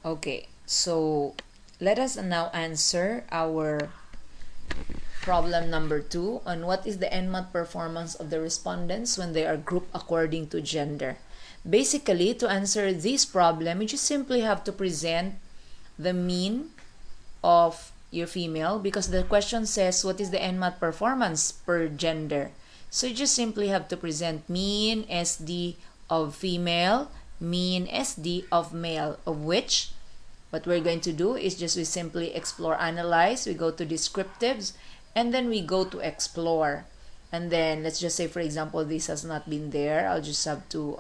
Okay, so let us now answer our problem number 2 on what is the NMAT performance of the respondents when they are grouped according to gender. Basically, to answer this problem, you just simply have to present the mean of your female, because the question says what is the NMAT performance per gender. So you just simply have to present mean SD of female, mean SD of male, of which what we're going to do is just we simply explore, analyze, we go to descriptives, and then we go to explore. And then let's just say, for example, this has not been there. I'll just have to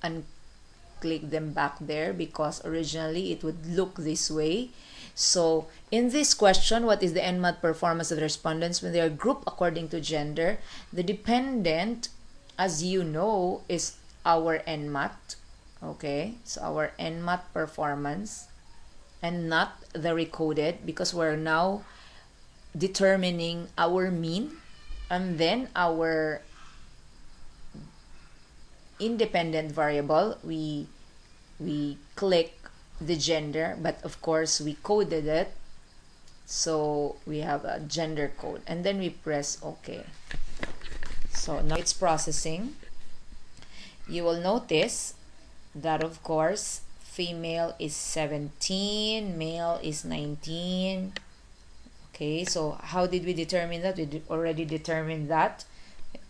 unclick them back there because originally it would look this way. So in this question, what is the NMAT performance of the respondents when they are grouped according to gender? The dependent, as you know, is our NMAT. Okay, so our NMAT performance, and not the recoded, because we're now determining our mean, and then our independent variable, we click the gender, but of course we coded it, so we have a gender code, and then we press OK. So now it's processing. You will notice that of course female is 17, male is 19. Okay, so how did we determine that? We already determined that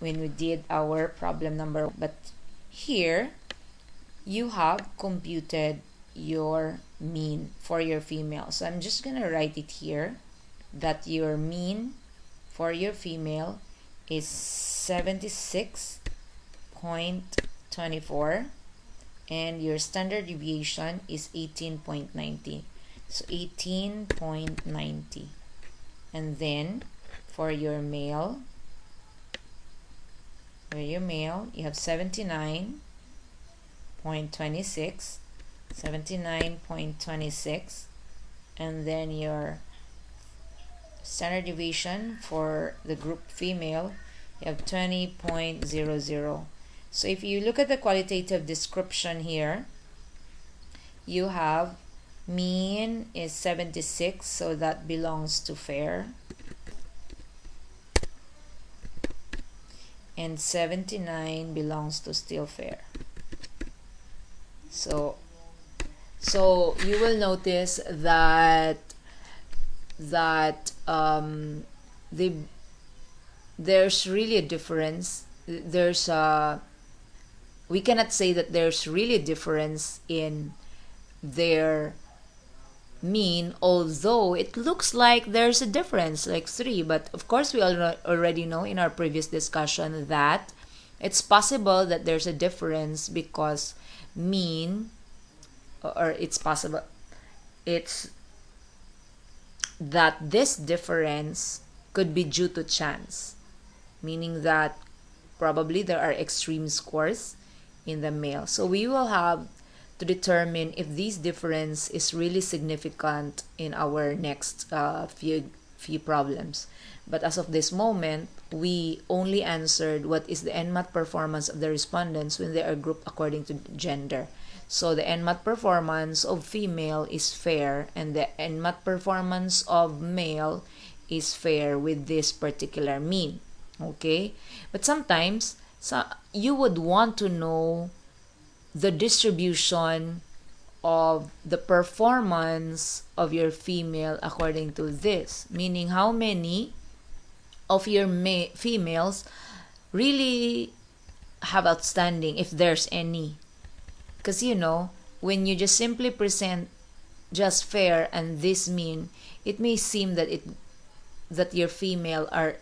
when we did our problem number. But here you have computed your mean for your female. So I'm just gonna write it here that your mean for your female is 76.24 and your standard deviation is 18.90. So 18.90. And then for your male, you have 79.26, 79.26, and then your standard deviation for the group female, you have 20.00. So if you look at the qualitative description here, you have mean is 76, so that belongs to fair, and 79 belongs to still fair. So you will notice that there's really a difference. We cannot say that there's really a difference in their mean, although it looks like there's a difference, like 3. But of course we already know in our previous discussion that it's possible that there's a difference because mean, or it's possible it's that this difference could be due to chance, meaning that probably there are extreme scores in the male. So we will have to determine if this difference is really significant in our next few problems. But as of this moment, we only answered what is the NMAT performance of the respondents when they are grouped according to gender. So the NMAT performance of female is fair, and the NMAT performance of male is fair with this particular mean. Okay, but sometimes you would want to know the distribution of the performance of your female according to this, meaning how many of your females really have outstanding, if there's any. Because you know, when you just simply present just fair and this mean, it may seem that your female are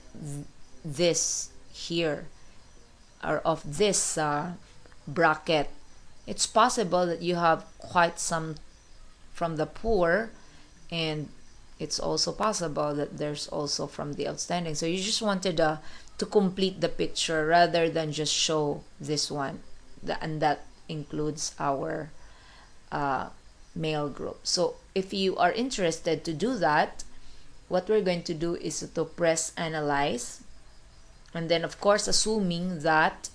this here, or of this bracket. It's possible that you have quite some from the poor, and it's also possible that there's also from the outstanding. So you just wanted to complete the picture rather than just show this one, and that includes our male group. So if you are interested to do that, what we're going to do is to press analyze, and then of course assuming that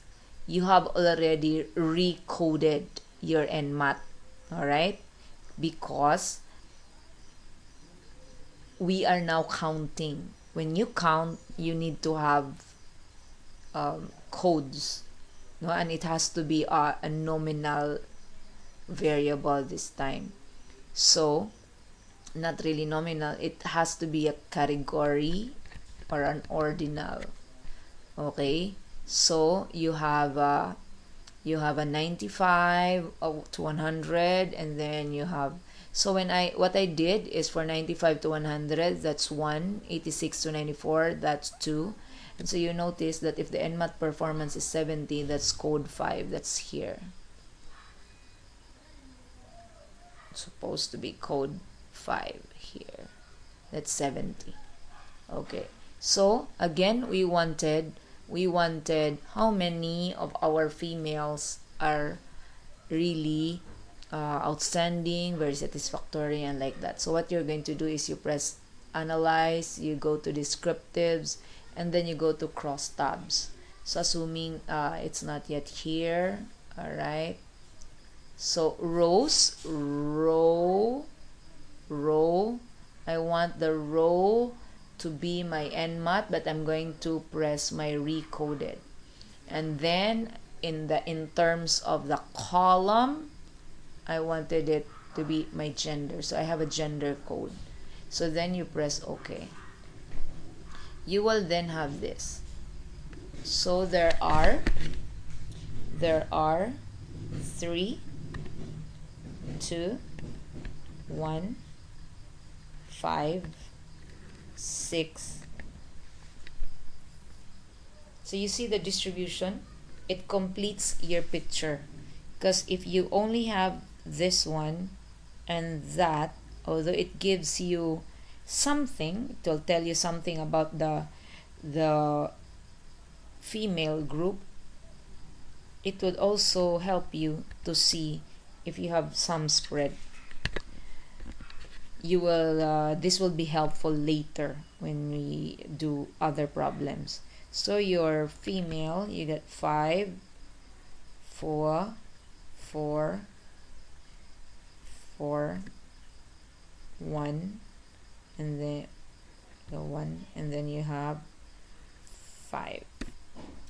you have already recoded your NMAT. All right, because we are now counting. When you count, you need to have codes, no? And it has to be a nominal variable this time. So, not really nominal, it has to be a category or an ordinal. Okay, so you have a 95 to 100, and then you have, so what I did is for 95 to 100, that's 1, 86 to 94, that's 2. And so you notice that if the NMAT performance is 70, that's code 5, that's here. It's supposed to be code 5 here. That's 70. Okay, so again, we wanted how many of our females are really outstanding, very satisfactory, and like that. So what you're going to do is you press analyze, you go to descriptives, and then you go to cross tabs. So assuming it's not yet here, all right. So rows, row, I want the row to be my NMAT, but I'm going to press my recoded. And then in terms of the column, I wanted it to be my gender, so I have a gender code. So then you press OK. You will then have this. So there are 3, 2, 1, 5, 6. So you see the distribution, it completes your picture, because if you only have this one and that, although it gives you something, it will tell you something about the female group, it would also help you to see if you have some spread. You will this will be helpful later when we do other problems. So your female, you get 5, 4, 4, 4, 1, and then the 1, and then you have 5.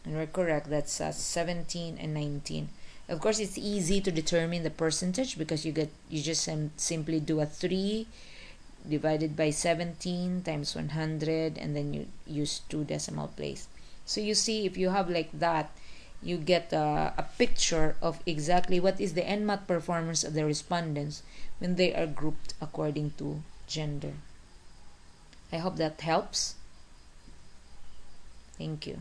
And we're correct, that's 17 and 19. Of course, it's easy to determine the percentage because you just simply do a 3 divided by 17 times 100, and then you use 2 decimal place. So you see, if you have like that, you get a picture of exactly what is the NMAT performance of the respondents when they are grouped according to gender. I hope that helps. Thank you.